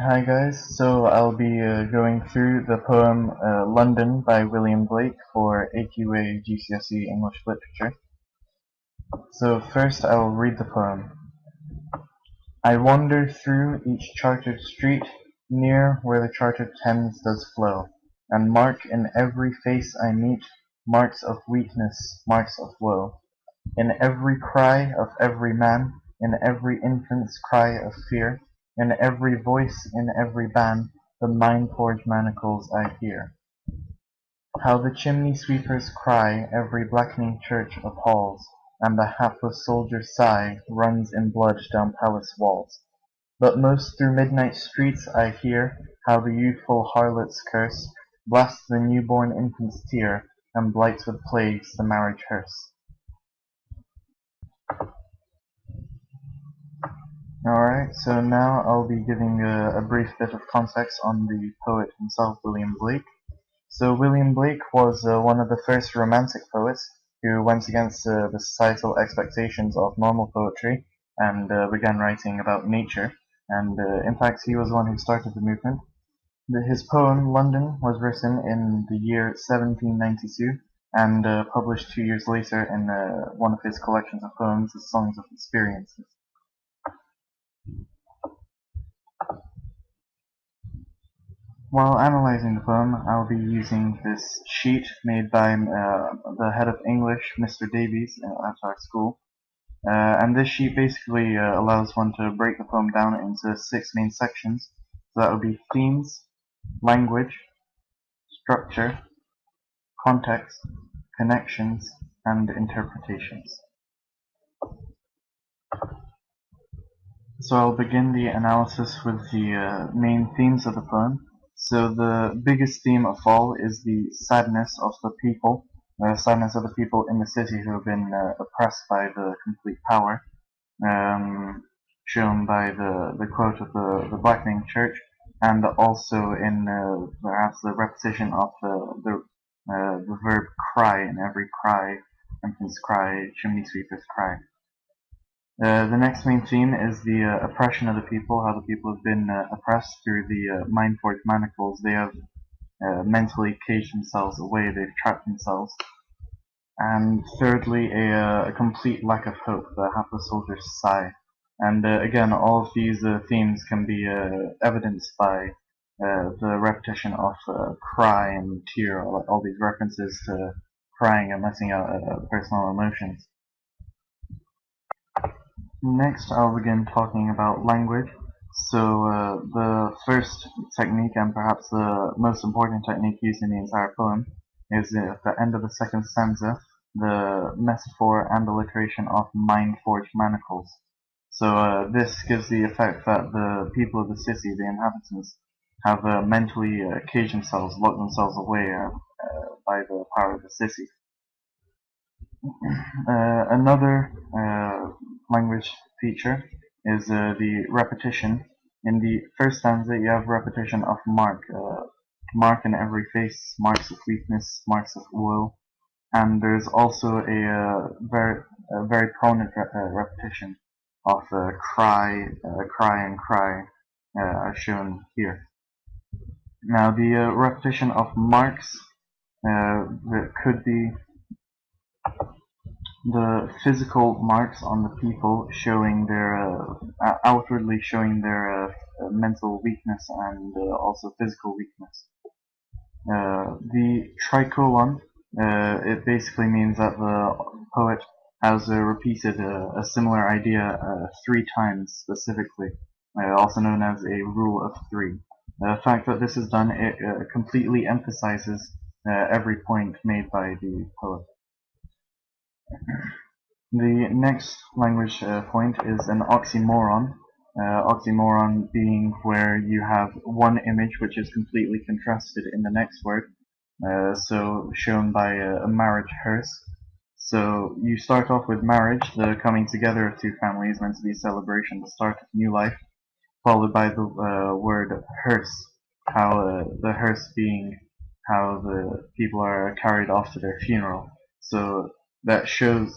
Hi guys, so I'll be going through the poem London by William Blake for AQA GCSE English Literature. So first I will read the poem. I wander through each chartered street, near where the chartered Thames does flow, and mark in every face I meet marks of weakness, marks of woe. In every cry of every man, in every infant's cry of fear, in every voice, in every ban, the mind-forged manacles I hear. How the chimney-sweeper's cry every blackening church appalls, and the hapless soldier's sigh runs in blood down palace walls. But most through midnight streets I hear how the youthful harlot's curse blasts the newborn infant's tear, and blights with plagues the marriage hearse. Alright, so now I'll be giving a brief bit of context on the poet himself, William Blake. So William Blake was one of the first romantic poets who went against the societal expectations of normal poetry and began writing about nature. And in fact, he was the one who started the movement. His poem, London, was written in the year 1792 and published 2 years later in one of his collections of poems, The Songs of Experiences. While analyzing the poem, I'll be using this sheet made by the head of English, Mr. Davies, at our school. And this sheet basically allows one to break the poem down into 6 main sections. So that would be themes, language, structure, context, connections, and interpretations. So I'll begin the analysis with the main themes of the poem. So the biggest theme of all is the sadness of the people, sadness of the people in the city who have been oppressed by the complete power, shown by the quote of the blackening church, and also in perhaps the repetition of the verb cry in every cry, infant's cry, chimney sweeper's cry. The next main theme is the oppression of the people, how the people have been oppressed through the mind-forged manacles. They have mentally caged themselves away, they've trapped themselves. And thirdly, a complete lack of hope, the hapless soldier's sigh. And again, all of these themes can be evidenced by the repetition of cry and tear, all these references to crying and letting out personal emotions. Next, I'll begin talking about language. So the first technique, and perhaps the most important technique used in the entire poem, is at the end of the second stanza, the metaphor and alliteration of mind-forged manacles. So this gives the effect that the people of the city, the inhabitants, have mentally caged themselves, locked themselves away by the power of the city. Another language feature is the repetition. In the first stanza, you have repetition of mark. Mark in every face, marks of weakness, marks of woe. And there's also a very prominent repetition of cry, cry, and cry, as shown here. Now, the repetition of marks could be the physical marks on the people showing their outwardly showing their mental weakness and also physical weakness. The tricolon, it basically means that the poet has repeated a similar idea 3 times specifically, also known as a rule of 3. The fact that this is done, it completely emphasizes every point made by the poet. The next language point is an oxymoron. Oxymoron being where you have one image which is completely contrasted in the next word, so shown by a marriage hearse. So you start off with marriage, the coming together of 2 families, meant to be a celebration, the start of new life, followed by the word hearse, how the hearse being how the people are carried off to their funeral. So that shows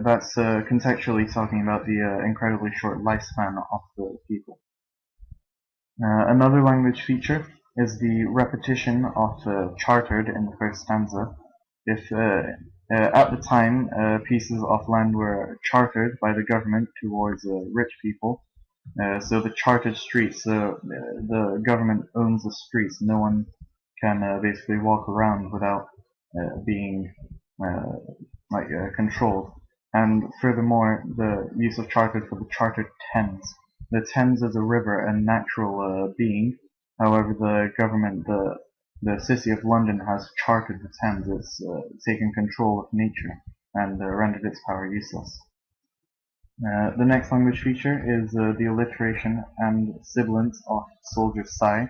that's contextually talking about the incredibly short lifespan of the people. Another language feature is the repetition of chartered in the first stanza. If at the time pieces of land were chartered by the government towards rich people, so the chartered streets, the government owns the streets. No one can basically walk around without being uh, controlled. And furthermore, the use of chartered for the chartered Thames. The Thames is a river, a natural being. However, the government, the city of London has chartered the Thames. It's taken control of nature and rendered its power useless. The next language feature is the alliteration and sibilance of soldier's sigh.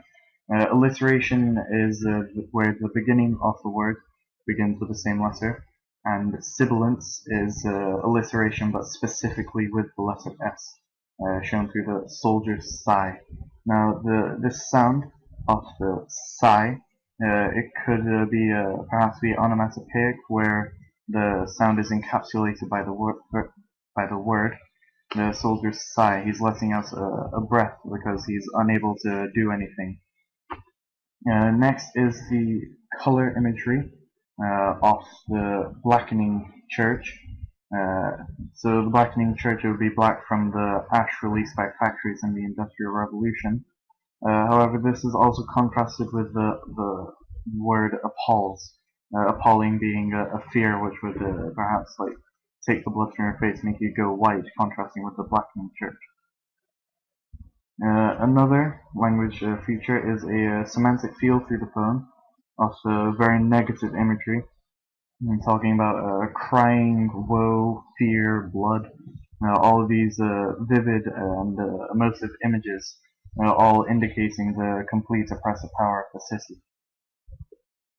Alliteration is where the beginning of the word begins with the same letter, and sibilance is alliteration but specifically with the letter S, shown through the soldier's sigh. Now, this sound of the sigh, it could perhaps be onomatopoeic, where the sound is encapsulated by the word. The soldier's sigh. He's letting out a breath because he's unable to do anything. Next is the color imagery of the blackening church. Uh, so the blackening church would be black from the ash released by factories in the Industrial Revolution. However, this is also contrasted with the word appalls. Appalling being a fear which would perhaps take the blood from your face, make you go white, contrasting with the blackening church. Another language feature is a semantic feel through the poem of very negative imagery. I'm talking about crying, woe, fear, blood, all of these vivid and emotive images, all indicating the complete oppressive power of the city.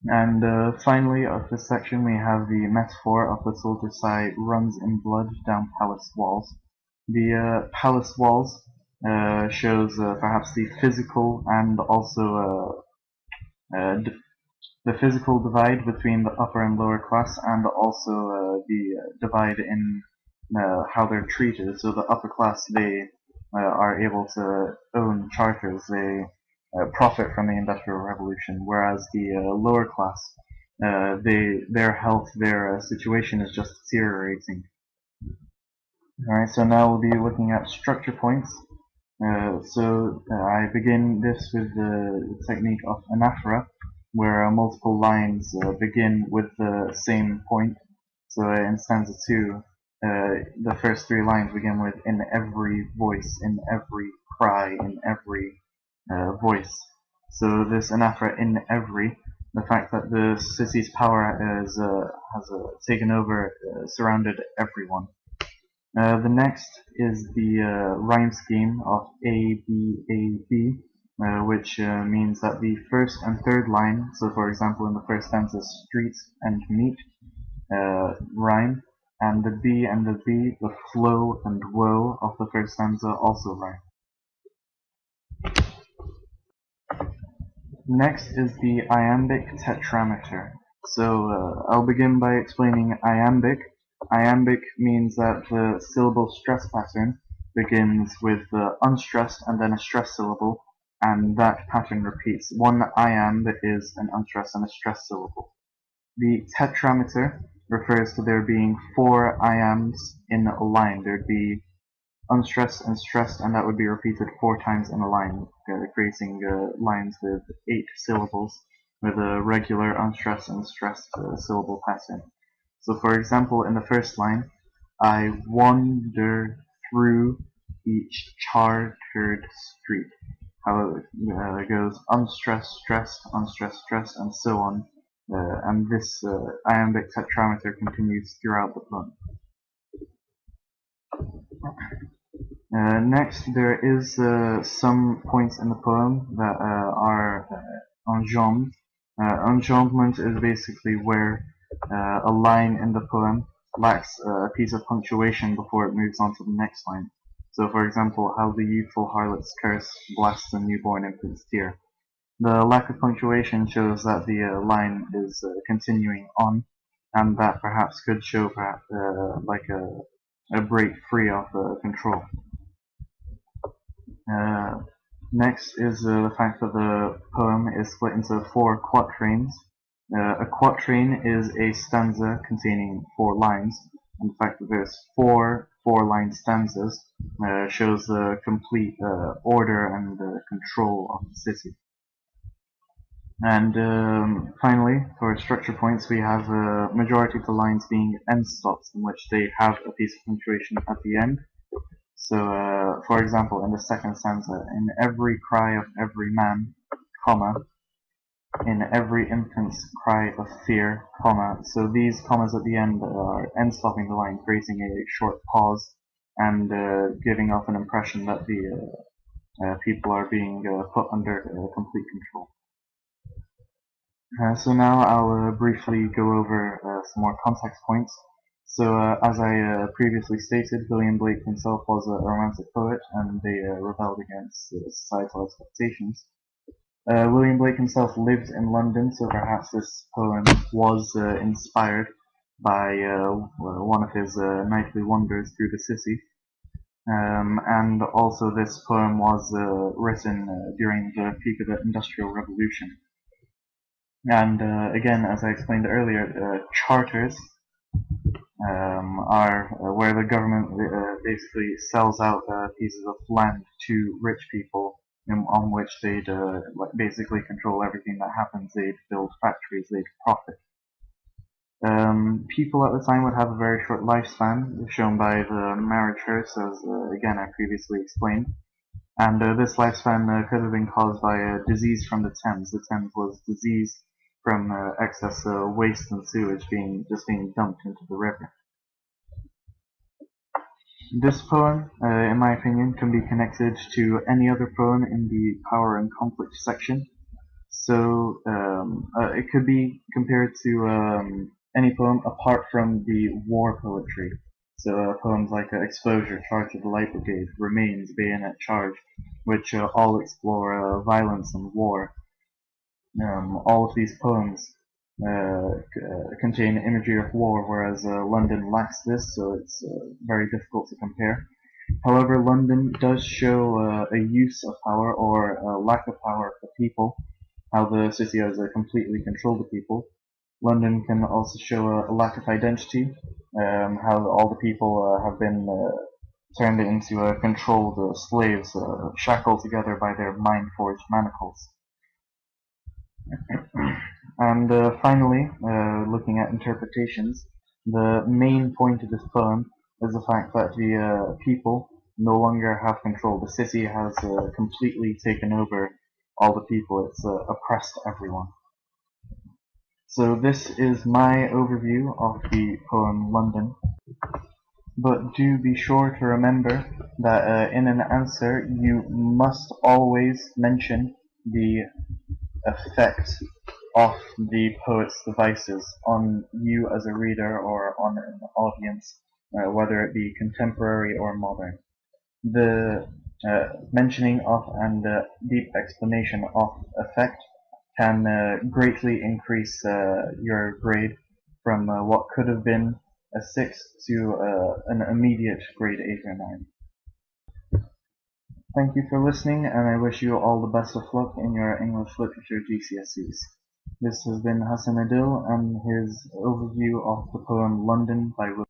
And finally, of this section, we have the metaphor of the soldier's sigh runs in blood down palace walls. The palace walls shows perhaps the physical and also the physical divide between the upper and lower class, and also the divide in how they're treated. So the upper class, they are able to own charters, they profit from the Industrial Revolution, whereas the lower class, their health, their situation is just deteriorating. Alright, so now we'll be looking at structure points. I begin this with the technique of anaphora, where multiple lines begin with the same point. So in stanza 2, the first 3 lines begin with in every voice, in every cry, in every voice. So this anaphora in every, the fact that the city's power has taken over, surrounded everyone. The next is the rhyme scheme of A, B, A, B, which means that the first and third line, so for example in the first stanza, street and meet, rhyme, and the B and the B, the flow and woe of the first stanza also rhyme. Next is the iambic tetrameter. So I'll begin by explaining iambic. Iambic means that the syllable stress pattern begins with the unstressed and then a stressed syllable, and that pattern repeats. One iamb is an unstressed and a stressed syllable. The tetrameter refers to there being 4 iambs in a line. There'd be unstressed and stressed, and that would be repeated 4 times in a line, creating lines with 8 syllables with a regular unstressed and stressed syllable pattern. So for example, in the first line, I wander through each chartered street. How it goes unstressed, stressed, unstressed, stressed, and so on. And this iambic tetrameter continues throughout the poem. Next, there is some points in the poem that are enjambed. Enjambment is basically where a line in the poem lacks a piece of punctuation before it moves on to the next line. So, for example, how the youthful harlot's curse blasts the newborn infant's tear. The lack of punctuation shows that the line is continuing on, and that perhaps could show perhaps a break free of control. Uh, Next is the fact that the poem is split into 4 quatrains. A quatrain is a stanza containing 4 lines, and the fact that there's four-line stanzas shows the complete order and control of the city. And finally, for structure points, we have a majority of the lines being end stops, in which they have a piece of punctuation at the end. So, for example, in the second stanza, in every cry of every man, comma, in every infant's cry of fear, comma. So these commas at the end are end stopping the line, creating a short pause and giving off an impression that the people are being put under complete control. So now I'll briefly go over some more context points. So as I previously stated, William Blake himself was a romantic poet, and they rebelled against societal expectations. William Blake himself lived in London, so perhaps this poem was inspired by one of his nightly wanders through the city. And also this poem was written during the peak of the Industrial Revolution. And again, as I explained earlier, charters are where the government basically sells out pieces of land to rich people on which they'd basically control everything that happens. They'd build factories, they'd profit. People at the time would have a very short lifespan, shown by the marriage hearse, as again I previously explained. And this lifespan could have been caused by a disease from the Thames. The Thames was diseased from excess waste and sewage just being dumped into the river. This poem, in my opinion, can be connected to any other poem in the power and conflict section. So it could be compared to any poem apart from the war poetry. So poems like Exposure, Charge of the Light Brigade, Remains, Bayonet Charge, which all explore violence and war. All of these poems contain imagery of war, whereas London lacks this, so it's very difficult to compare. However, London does show a use of power or a lack of power of the people, how the city has completely controlled the people. London can also show a lack of identity, how all the people have been turned into controlled slaves, shackled together by their mind-forged manacles. And finally, looking at interpretations, the main point of this poem is the fact that the people no longer have control. The city has completely taken over all the people. It's oppressed everyone. So this is my overview of the poem London. But do be sure to remember that in an answer you must always mention the effect of the poet's devices on you as a reader or on an audience, whether it be contemporary or modern. The mentioning of and deep explanation of effect can greatly increase your grade from what could have been a 6 to an immediate grade 8 or 9. Thank you for listening, and I wish you all the best of luck in your English Literature GCSEs. This has been Hasan Adil and his overview of the poem London by William.